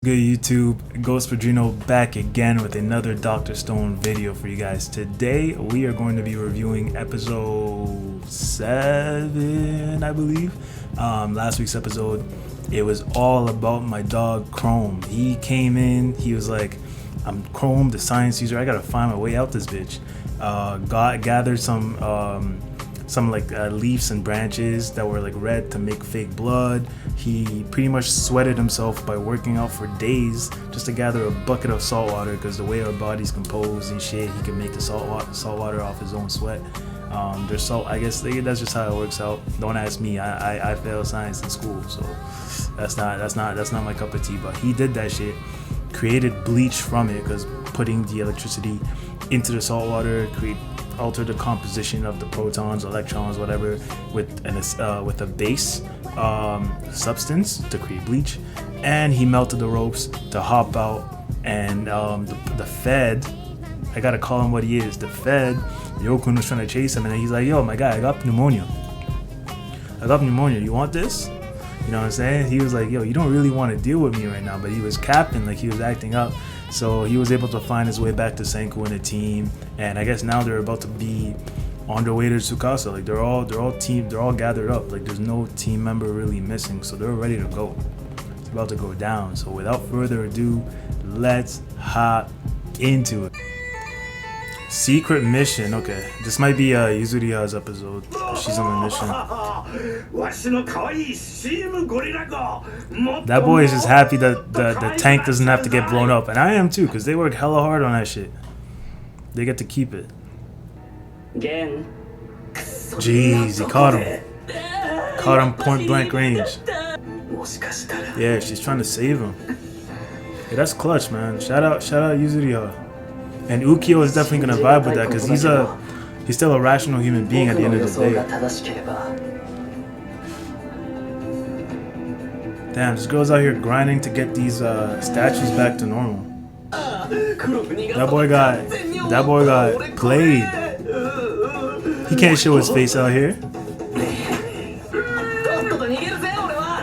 Good YouTube, Ghost Padrino back again with another Dr. Stone video for you guys. Today we are going to be reviewing episode 7, I believe. Last week's episode, it was all about my dog Chrome. He came in, he was like, I'm Chrome, the science user, I gotta find my way out this bitch. Gathered some leaves and branches that were like red to make fake blood. He pretty much sweated himself by working out for days just to gather a bucket of salt water, because the way our body's composed and shit, he can make the salt water off his own sweat. There's salt, I guess that's just how it works out. Don't ask me, I failed science in school, so that's not my cup of tea. But he did that shit, created bleach from it, because putting the electricity into the salt water alter the composition of the protons, electrons, whatever, with a base substance to create bleach. And he melted the ropes to hop out, and the Fed, I gotta call him what he is, the Fed, Yokun was trying to chase him, and he's like, yo, my guy, I got pneumonia, you want this? You know what I'm saying? He was like, yo, you don't really want to deal with me right now, but he was capping, like he was acting up. So he was able to find his way back to LeSENKU and the team, and I guess now they're about to be on their way to Tsukasa. Like they're all gathered up. Like there's no team member really missing, so they're ready to go. It's about to go down. So without further ado, let's hop into it. Secret mission. Okay, this might be Yuzuriha's episode. She's on a mission. That boy is just happy that the tank doesn't have to get blown up, and I am too, because they work hella hard on that shit. They get to keep it. Jeez, he caught him point blank range. Yeah, she's trying to save him. Yeah, that's clutch, man. Shout out Yuzuriha. And Ukyo is definitely gonna vibe with that, because he's still a rational human being at the end of the day. Damn, this girl's out here grinding to get these statues back to normal. That boy got played. He can't show his face out here.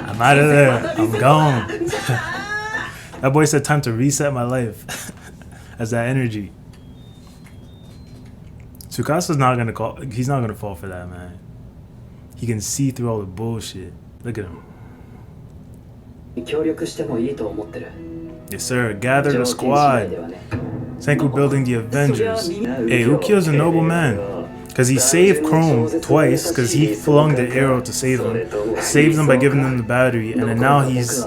I'm out of there. I'm gone. That boy said time to reset my life. As that energy. Tsukasa's he's not gonna fall for that, man. He can see through all the bullshit. Look at him. Yes sir, gather the squad. LeSENKU building the Avengers. Hey, Ukyo's a noble man, because he saved Chrome twice, because he flung the arrow to save him. Saved them by giving them the battery, and then now he's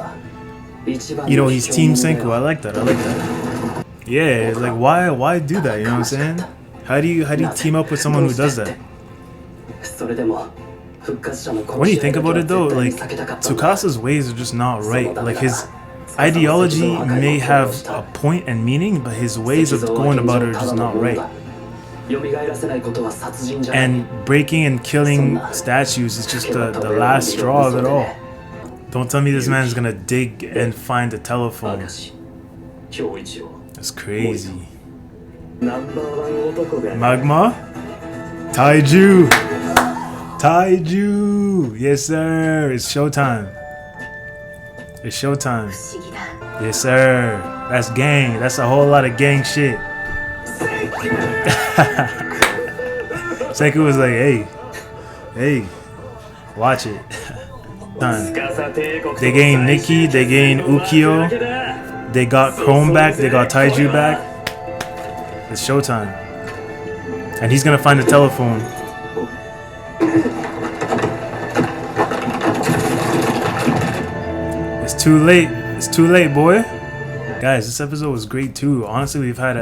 Team LeSENKU. I like that. Yeah, like why do that? You know what I'm saying? How do you team up with someone who does that? When you think about it though, like Tsukasa's ways are just not right. Like his ideology may have a point and meaning, but his ways of going about it are just not right. And breaking and killing statues is just the last straw of it all. Don't tell me this man is gonna dig and find a telephone. That's crazy. Magma? Taiju! Yes sir, it's showtime. Yes sir, that's gang. That's a whole lot of gang shit. Senku was like, hey, watch it. They gained Nikki, they gained Ukyo. They got Chrome back, they got Taiju back. It's showtime. And he's gonna find the telephone. It's too late, boy. Guys, this episode was great too. Honestly, we've had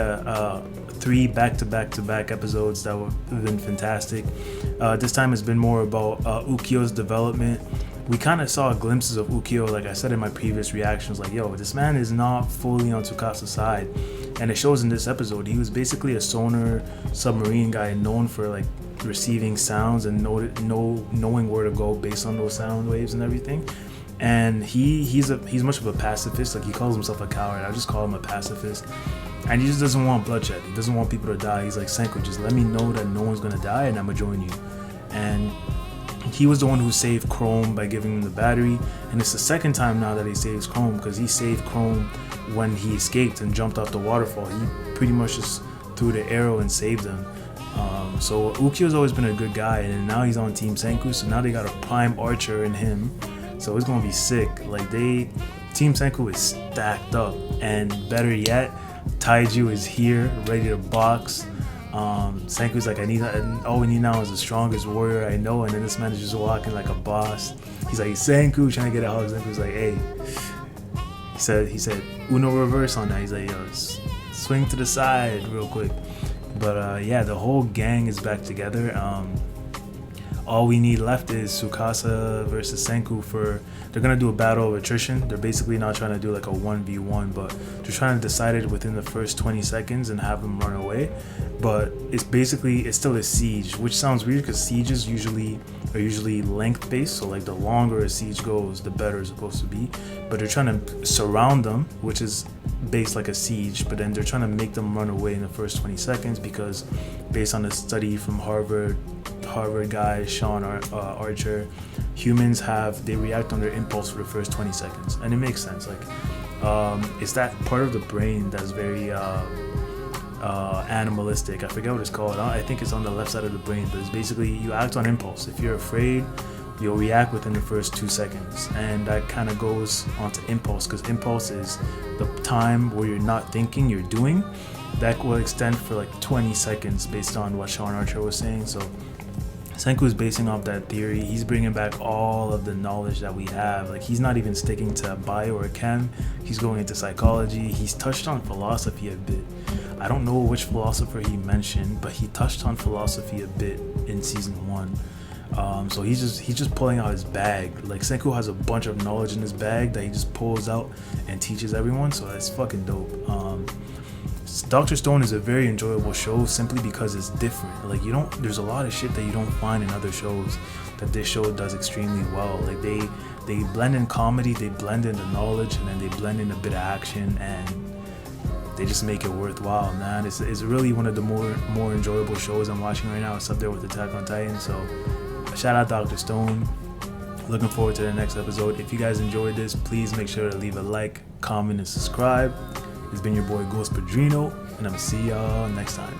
3 back-to-back episodes that have been fantastic. This time it's been more about Ukyo's development. We kind of saw glimpses of Ukyo, like I said in my previous reactions, like, yo, this man is not fully on Tsukasa's side. And it shows in this episode. He was basically a sonar submarine guy known for like receiving sounds and knowing where to go based on those sound waves and everything. And he's much of a pacifist. Like he calls himself a coward. I just call him a pacifist. And he just doesn't want bloodshed. He doesn't want people to die. He's like, LeSENKU, just let me know that no one's gonna die and I'm gonna join you. And he was the one who saved Chrome by giving him the battery, and it's the second time now that he saves Chrome, because he saved Chrome when he escaped and jumped off the waterfall. He pretty much just threw the arrow and saved him. So Ukyo's always been a good guy, and now he's on Team Senku, so now they got a prime archer in him, so it's gonna be sick. Like, Team Senku is stacked up, and better yet, Taiju is here, ready to box. Senku's like, all we need now is the strongest warrior I know, and then this man is just walking like a boss. He's like, Senku, trying to get a hug. Senku's like, hey. He said, Uno reverse on that. He's like, yo, swing to the side real quick. But yeah, the whole gang is back together. All we need left is Tsukasa versus Senku they're gonna do a battle of attrition. They're basically not trying to do like a 1v1, but they're trying to decide it within the first 20 seconds and have them run away. But it's still a siege, which sounds weird because sieges are usually length based, so like the longer a siege goes, the better it's supposed to be. But they're trying to surround them, which is based like a siege, but then they're trying to make them run away in the first 20 seconds because based on a study from Harvard guy Sean Archer, humans they react on their impulse for the first 20 seconds, and it makes sense. Like, it's that part of the brain that's very animalistic. I forget what it's called. I think it's on the left side of the brain, but it's basically you act on impulse. If you're afraid, you'll react within the first 2 seconds, and that kind of goes onto impulse, because impulse is the time where you're not thinking, you're doing. That will extend for like 20 seconds based on what Sean Archer was saying. So Senku is basing off that theory. He's bringing back all of the knowledge that we have. Like, he's not even sticking to bio or chem. He's going into psychology. He's touched on philosophy a bit. I don't know which philosopher he mentioned, but he touched on philosophy a bit in season 1. So he's just pulling out his bag. Like, Senku has a bunch of knowledge in his bag that he just pulls out and teaches everyone. So that's fucking dope. Dr. Stone is a very enjoyable show simply because it's different. Like, there's a lot of shit that you don't find in other shows that this show does extremely well. Like, they blend in comedy, they blend in the knowledge, and then they blend in a bit of action, and they just make it worthwhile, man. It's really one of the more enjoyable shows I'm watching right now. It's up there with Attack on Titan. So shout out Dr. Stone. Looking forward to the next episode. If you guys enjoyed this, please make sure to leave a like, comment, and subscribe. It's been your boy Ghost Padrino, and I'm gonna see y'all next time.